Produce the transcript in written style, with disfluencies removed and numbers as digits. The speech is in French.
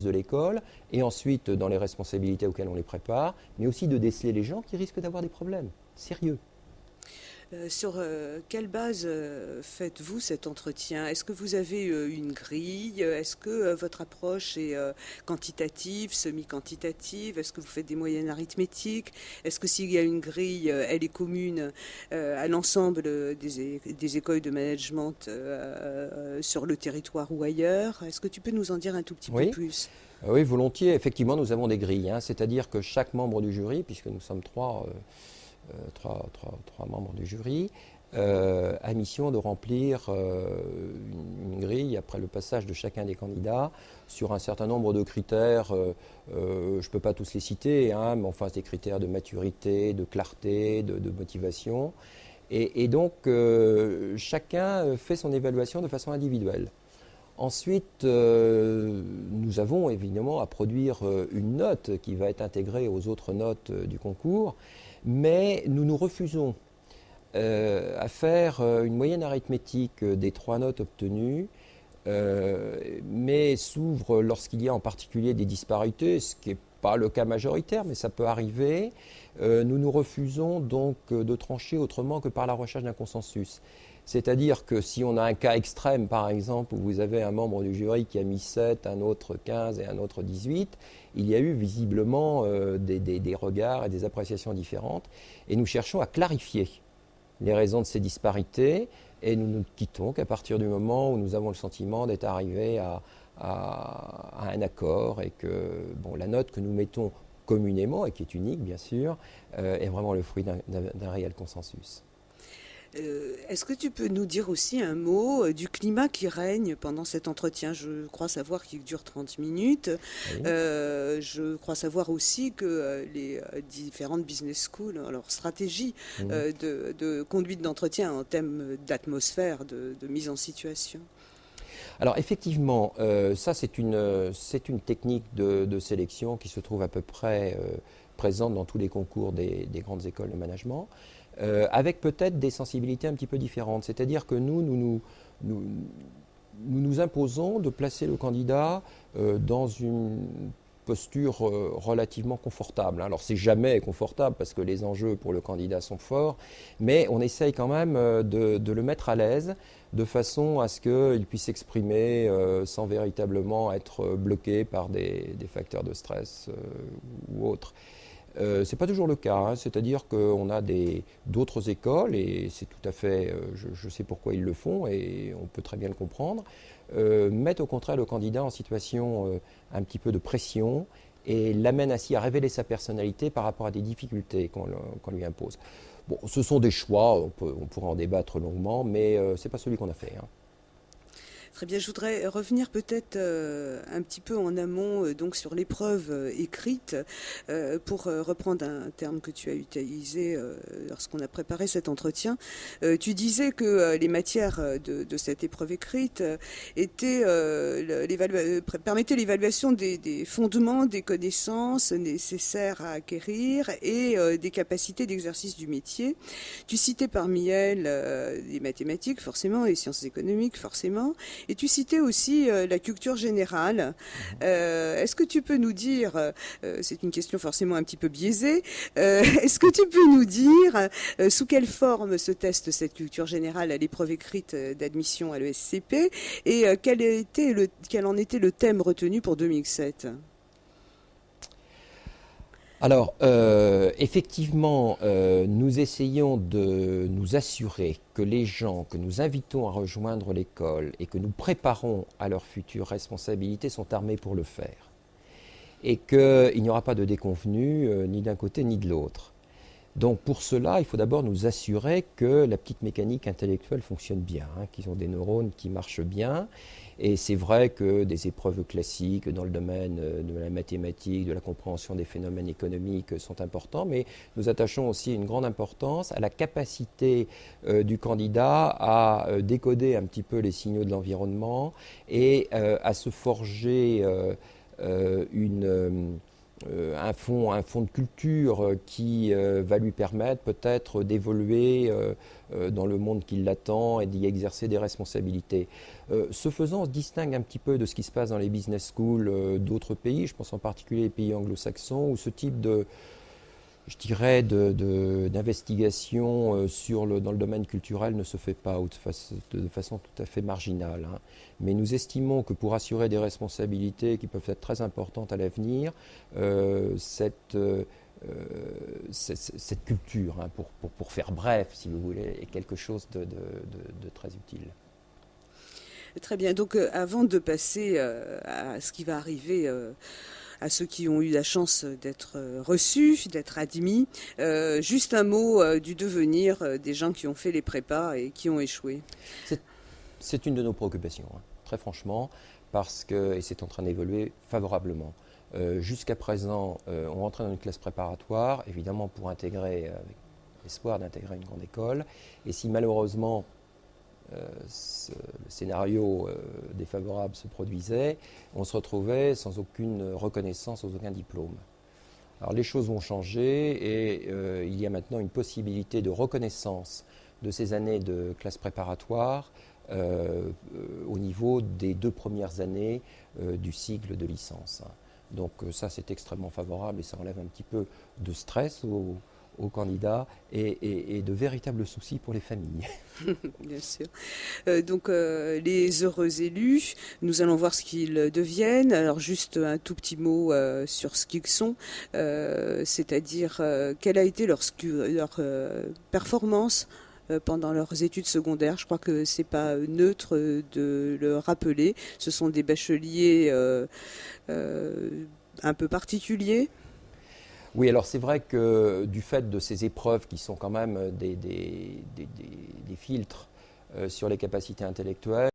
de l'école, et ensuite dans les responsabilités auxquelles on les prépare, mais aussi de déceler les gens qui risquent d'avoir des problèmes sérieux. Sur quelle base faites-vous cet entretien? Est-ce que vous avez une grille? Est-ce que votre approche est quantitative, semi-quantitative? Est-ce que vous faites des moyennes arithmétiques? Est-ce que s'il y a une grille, elle est commune à l'ensemble des écoles de management sur le territoire ou ailleurs? Est-ce que tu peux nous en dire un tout petit peu Oui, plus? oui, volontiers. Effectivement, nous avons des grilles, hein, c'est-à-dire que chaque membre du jury, puisque nous sommes trois membres du jury, a mission de remplir une grille après le passage de chacun des candidats sur un certain nombre de critères. Je ne peux pas tous les citer, hein, mais enfin, c'est des critères de maturité, de clarté, de motivation. Et donc, chacun fait son évaluation de façon individuelle. Ensuite, nous avons évidemment à produire une note qui va être intégrée aux autres notes du concours, mais nous nous refusons à faire une moyenne arithmétique des trois notes obtenues, mais s'ouvre lorsqu'il y a en particulier des disparités, ce qui n'est pas le cas majoritaire, mais ça peut arriver. Nous nous refusons donc de trancher autrement que par la recherche d'un consensus. C'est-à-dire que si on a un cas extrême, par exemple, où vous avez un membre du jury qui a mis 7, un autre 15 et un autre 18, il y a eu visiblement des regards et des appréciations différentes. Et nous cherchons à clarifier les raisons de ces disparités et nous nous quittons qu'à partir du moment où nous avons le sentiment d'être arrivés à un accord et que la note que nous mettons communément et qui est unique, bien sûr, est vraiment le fruit d'un réel consensus. Est-ce que tu peux nous dire aussi un mot du climat qui règne pendant cet entretien? Je crois savoir qu'il dure 30 minutes. Oui. Je crois savoir aussi que les différentes business schools, leur stratégie Mhm. de conduite d'entretien en termes d'atmosphère, de mise en situation. Alors effectivement, ça c'est une technique de sélection qui se trouve à peu près présente dans tous les concours des grandes écoles de management, avec peut-être des sensibilités un petit peu différentes. C'est-à-dire que nous nous imposons de placer le candidat dans une posture relativement confortable. Alors c'est jamais confortable parce que les enjeux pour le candidat sont forts, mais on essaye quand même de le mettre à l'aise de façon à ce qu'il puisse s'exprimer sans véritablement être bloqué par des facteurs de stress ou autres. Ce n'est pas toujours le cas, hein, c'est-à-dire qu'on a d'autres écoles, et c'est tout à fait, je sais pourquoi ils le font, et on peut très bien le comprendre, mettent au contraire le candidat en situation un petit peu de pression, et l'amènent ainsi à révéler sa personnalité par rapport à des difficultés qu'on lui impose. Bon, ce sont des choix, on pourra en débattre longuement, mais ce n'est pas celui qu'on a fait, hein. Très bien, je voudrais revenir peut-être un petit peu en amont donc sur l'épreuve écrite pour reprendre un terme que tu as utilisé lorsqu'on a préparé cet entretien. Tu disais que les matières de cette épreuve écrite permettaient l'évaluation des fondements, des connaissances nécessaires à acquérir et des capacités d'exercice du métier. Tu citais parmi elles les mathématiques forcément, les sciences économiques forcément. Et tu citais aussi la culture générale. Est-ce que tu peux nous dire, c'est une question forcément un petit peu biaisée, est-ce que tu peux nous dire sous quelle forme se teste cette culture générale à l'épreuve écrite d'admission à l'ESCP et quel en était le thème retenu pour 2007? Alors, effectivement, nous essayons de nous assurer que les gens que nous invitons à rejoindre l'école et que nous préparons à leurs futures responsabilités sont armés pour le faire. Et qu'il n'y aura pas de déconvenus ni d'un côté ni de l'autre. Donc pour cela, il faut d'abord nous assurer que la petite mécanique intellectuelle fonctionne bien, hein, qu'ils ont des neurones qui marchent bien. Et c'est vrai que des épreuves classiques dans le domaine de la mathématique, de la compréhension des phénomènes économiques sont importants, mais nous attachons aussi une grande importance à la capacité du candidat à décoder un petit peu les signaux de l'environnement et à se forger une un fond de culture qui va lui permettre peut-être d'évoluer dans le monde qui l'attend et d'y exercer des responsabilités. Ce faisant, on se distingue un petit peu de ce qui se passe dans les business schools d'autres pays, je pense en particulier les pays anglo-saxons, où ce type de, je dirais, d'investigation dans le domaine culturel ne se fait pas ou de façon tout à fait marginale. Hein. Mais nous estimons que pour assurer des responsabilités qui peuvent être très importantes à l'avenir, cette culture, hein, pour faire bref, si vous voulez, est quelque chose de très utile. Très bien. Donc, avant de passer à ce qui va arriver à ceux qui ont eu la chance d'être reçus, d'être admis, juste un mot du devenir des gens qui ont fait les prépas et qui ont échoué. C'est une de nos préoccupations, hein, très franchement, parce que, et c'est en train d'évoluer favorablement. Jusqu'à présent, on rentrait dans une classe préparatoire, évidemment pour intégrer, avec l'espoir d'intégrer une grande école, et si malheureusement le scénario défavorable se produisait, on se retrouvait sans aucune reconnaissance, sans aucun diplôme. Alors les choses vont changer et il y a maintenant une possibilité de reconnaissance de ces années de classe préparatoire au niveau des 2 premières années du cycle de licence. Donc ça c'est extrêmement favorable et ça enlève un petit peu de stress aux candidats et de véritables soucis pour les familles. Bien sûr. Donc les heureux élus, nous allons voir ce qu'ils deviennent. Alors juste un tout petit mot sur ce qu'ils sont, c'est-à-dire quelle a été leur performance pendant leurs études secondaires. Je crois que c'est pas neutre de le rappeler. Ce sont des bacheliers un peu particuliers. Oui, alors c'est vrai que du fait de ces épreuves qui sont quand même des filtres sur les capacités intellectuelles,